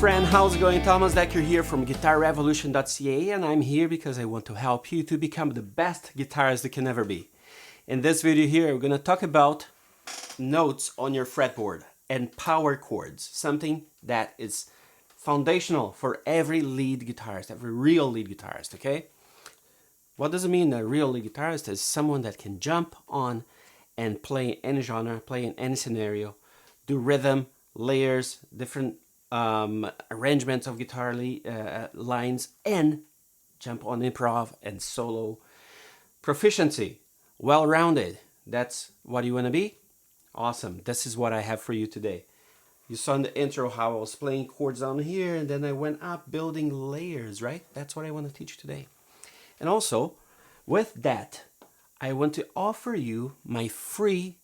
friend, how's it going? Thomas Decker here from GuitarRevolution.ca, and I'm here because I want to help you to become the best guitarist you can ever be. In this video here, we're going to talk about notes on your fretboard and power chords, something that is foundational for every lead guitarist, every real lead guitarist, okay? What does it mean a real lead guitarist is someone that can jump on and play any genre, play in any scenario, do rhythm, layers, different arrangements of guitar lines, and jump on improv and solo. Proficiency, well-rounded. That's what you want to be? Awesome. This is what I have for you today. You saw in the intro how I was playing chords down here, and then I went up building layers, right? That's what I want to teach you today. And also, with that, I want to offer you my free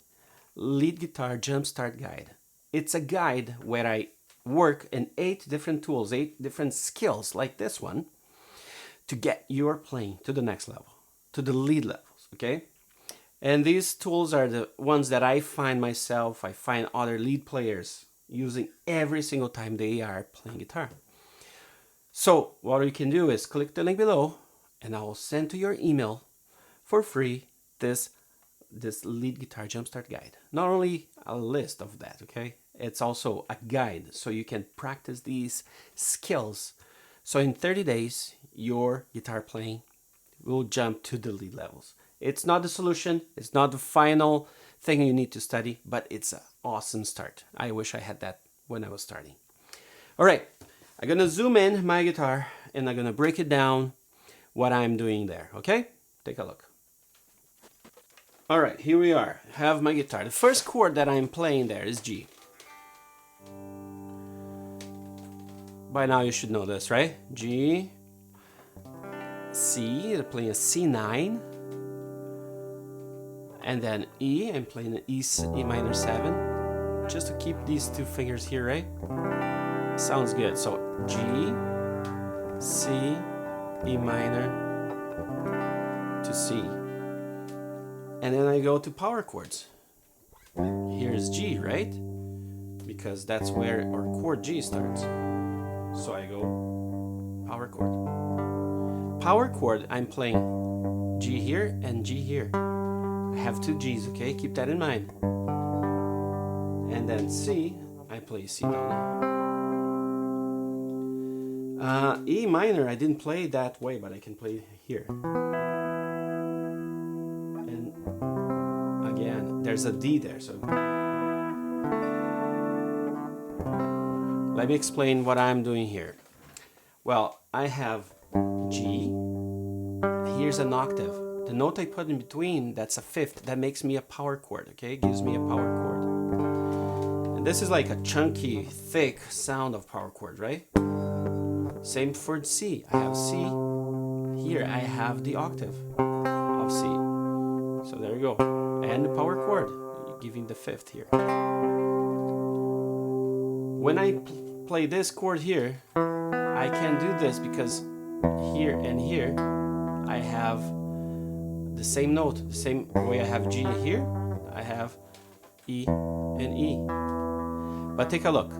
lead guitar jumpstart guide. It's a guide where I work in 8 different tools, 8 different skills like this one to get your playing to the next level, to the lead levels, okay? And these tools are the ones that I find myself, I find other lead players using every single time they are playing guitar. So what you can do is click the link below and I will send to your email for free this lead guitar jumpstart guide. Not only a list of that, okay? It's also a guide so you can practice these skills. So in 30 days, your guitar playing will jump to the lead levels. It's not the solution, it's not the final thing you need to study, but it's an awesome start. I wish I had that when I was starting. All right, I'm gonna zoom in my guitar and I'm gonna break it down what I'm doing there, okay? Take a look. All right, here we are. I have my guitar. The first chord that I'm playing there is G. By now you should know this, right? G, C, I'm playing a C9, and then E, I'm playing an E minor 7, just to keep these 2 fingers here, right? Sounds good. So G, C, E minor to C. And then I go to power chords. Here's G, right? Because that's where our chord G starts. So I go power chord. Power chord, I'm playing G here and G here. I have 2 G's, okay? Keep that in mind. And then C, I play C down. E minor, I didn't play that way, but I can play here. And again, there's a D there, so let me explain what I'm doing here. Well, I have G. Here's an octave. The note I put in between, that's a 5th. That makes me a power chord, okay? It gives me a power chord. And this is like a chunky, thick sound of power chord, right? Same for C. I have C. Here I have the octave of C. So there you go. And the power chord, giving the 5th here. When I play this chord here, I can do this because here and here I have the same note, the same way I have G here, I have E and E. But take a look,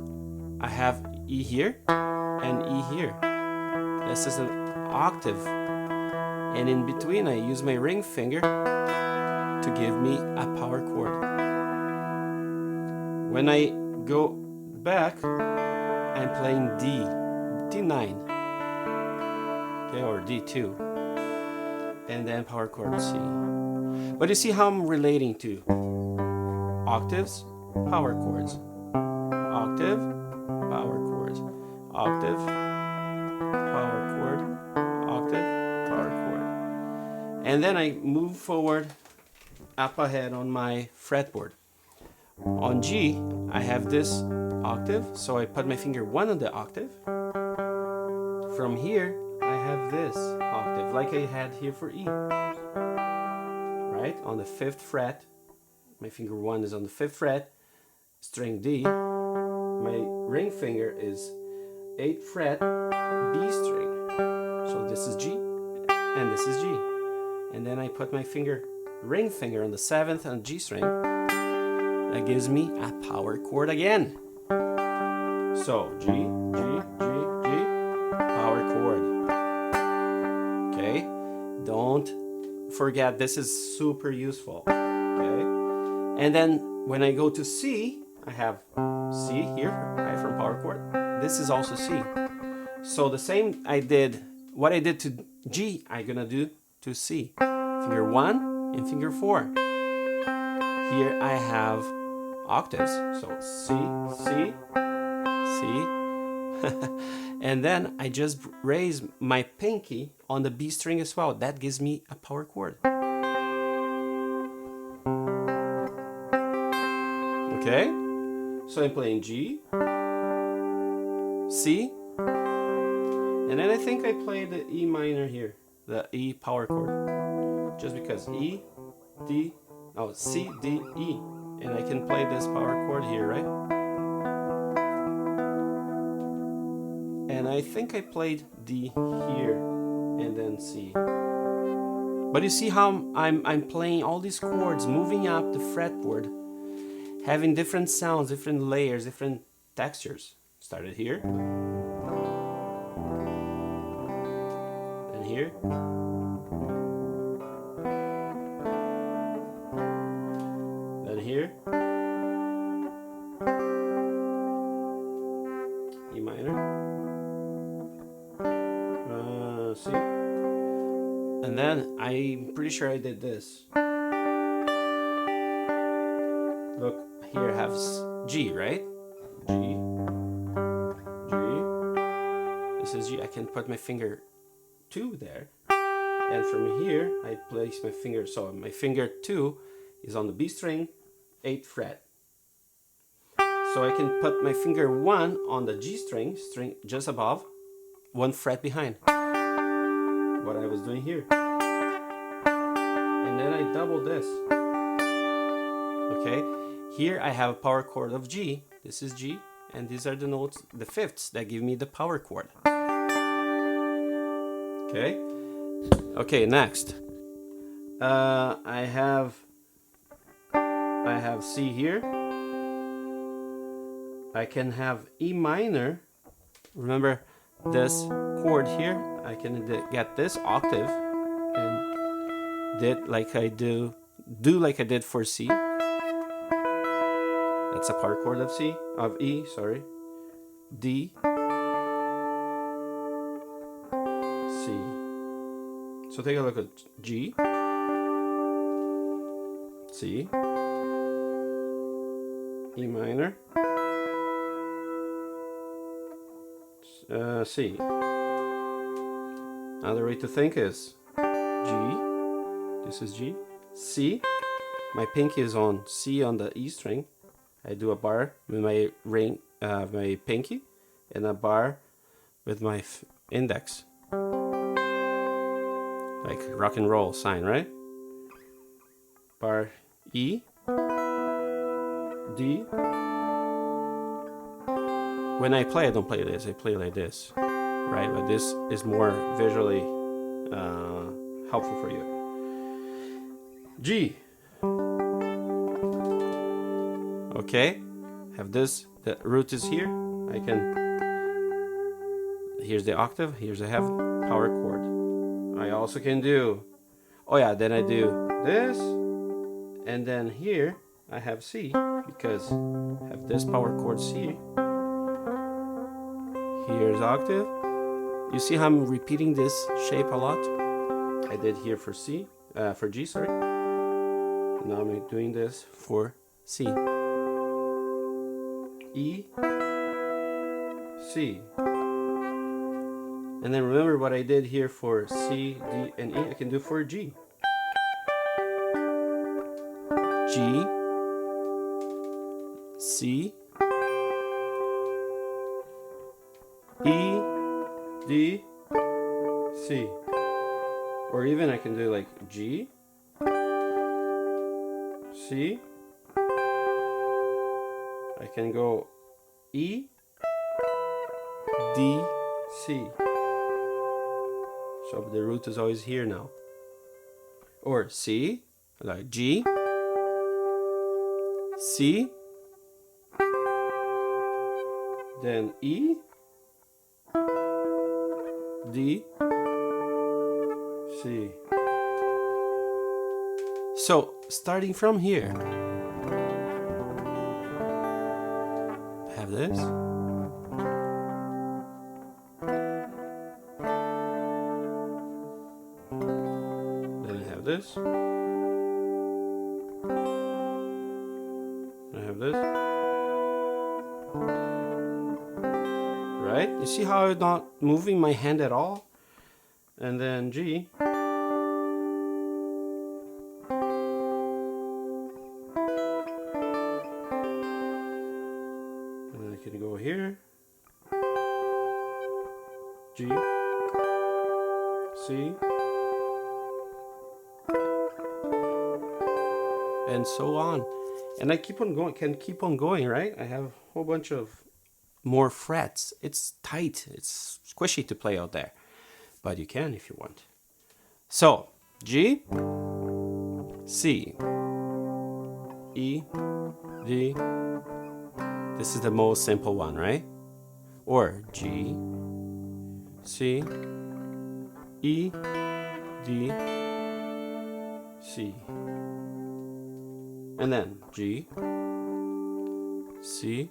I have E here and E here. This is an octave, and in between I use my ring finger to give me a power chord. When I go back, I'm playing D, D9, okay, or D2, and then power chord C. But you see how I'm relating to octaves, power chords, octave, power chords, octave, power chord, octave, power chord. And then I move forward up ahead on my fretboard. On G, I have this octave, so I put my finger 1 on the octave. From here, I have this octave, like I had here for E. Right? On the 5th fret, my finger 1 is on the 5th fret, string D. My ring finger is 8th fret, B string. So this is G, and this is G. And then I put my ring finger on the 7th on G string. That gives me a power chord again. So G, G, G, G, power chord. Okay, don't forget this is super useful. Okay, and then when I go to C, I have C here, right, from power chord. This is also C. So the same what I did to G, I'm gonna do to C. Finger 1 and finger 4. Here I have octaves. So C, C, C. And then I just raise my pinky on the B string as well. That gives me a power chord. Okay? So I'm playing G, C, and then I think I play the E minor here, the E power chord. Just because E, D, oh, C, D, E. And I can play this power chord here, right? And I think I played D here and then C. But you see how I'm playing all these chords, moving up the fretboard, having different sounds, different layers, different textures. Started here. Then here. Then here. E minor. C. And then I'm pretty sure I did this. Look, here I have G, right? G. G. This is G. I can put my finger 2 there. And from here, I place my finger. So my finger 2 is on the B string, 8th fret. So I can put my finger 1 on the G string just above, 1 fret behind. What I was doing here. And then I double this. Okay, here I have a power chord of G. This is G, and these are the notes, the fifths that give me the power chord. Okay. Okay, next. I have C here. I can have E minor. Remember this chord here? I can get this octave and did like I do like I did for C. That's a power chord of C, of E, sorry. D, C. So take a look at G, C, E minor, C. Another way to think is G, this is G, C, my pinky is on C on the E string. I do a bar with my ring, my pinky, and a bar with my index. Like rock and roll sign, right? Bar E, D. When I play, I don't play this, I play like this, right? But this is more visually helpful for you. G. Okay, have this, the root is here. I can, here's the octave, here's I have power chord. I also can do, oh yeah, then I do this, and then here I have C, because I have this power chord C. Here's octave. You see how I'm repeating this shape a lot? I did here for C, for G, sorry. Now I'm doing this for C. E, C. And then remember what I did here for C, D, and E, I can do for G. G, C, E, D, C. Or even I can do like G, C, I can go E, D, C. So the root is always here now. Or C, like G, C, then E, D, C. So starting from here, have this. Then I have this. I have this. Right? You see how I'm not moving my hand at all? And then G. And then I can go here. G. C. And so on. And I keep on going, can keep on going, right? I have a whole bunch of more frets. It's tight, it's squishy to play out there, but you can if you want. So G, C, E, D. This is the most simple one, right? Or G, C, E, D, C. And then G, C,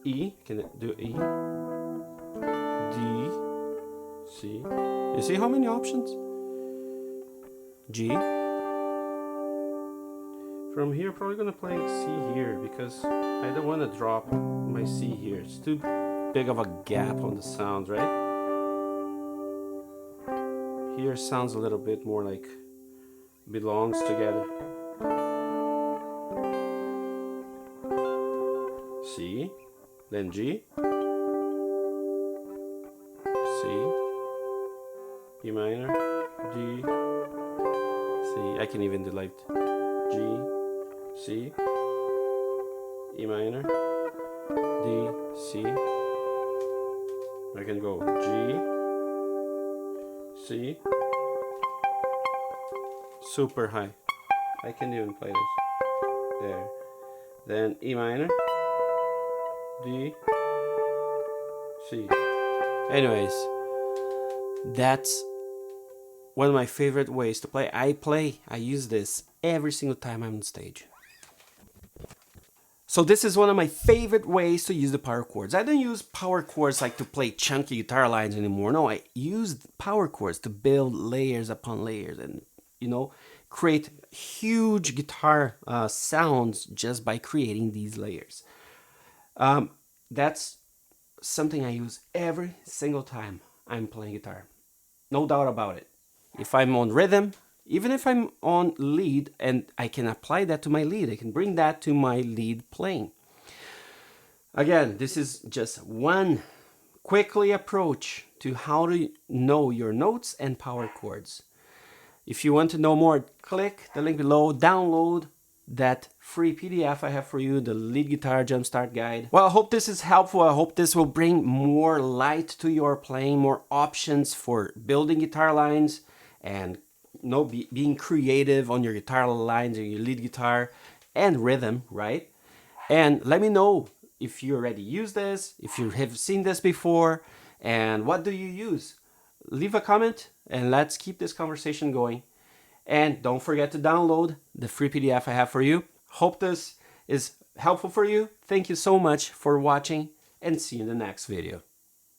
E, can it do E, D, C. You see how many options? G. From here, probably gonna play C here because I don't want to drop my C here. It's too big of a gap on the sounds, right? Here sounds a little bit more like belongs together. C, then G, C, E minor, D, C. I can even do like G, C, E minor, D, C. I can go G, C, super high. I can even play this. There. Then E minor, D, C. Anyways, that's one of my favorite ways to play. I use this every single time I'm on stage. So this is one of my favorite ways to use the power chords. I don't use power chords like to play chunky guitar lines anymore. No, I use power chords to build layers upon layers and, you know, create huge guitar sounds just by creating these layers. That's something I use every single time I'm playing guitar. No doubt about it. If I'm on rhythm, even if I'm on lead and I can apply that to my lead, I can bring that to my lead playing. Again, this is just one quickly approach to how to know your notes and power chords. If you want to know more, click the link below, download that free PDF I have for you, the Lead Guitar Jumpstart Guide. Well, I hope this is helpful. I hope this will bring more light to your playing, more options for building guitar lines and being creative on your guitar lines and your lead guitar and rhythm, right? And let me know if you already use this, if you have seen this before, and what do you use? Leave a comment and let's keep this conversation going. And don't forget to download the free PDF I have for you. Hope this is helpful for you. Thank you so much for watching and see you in the next video.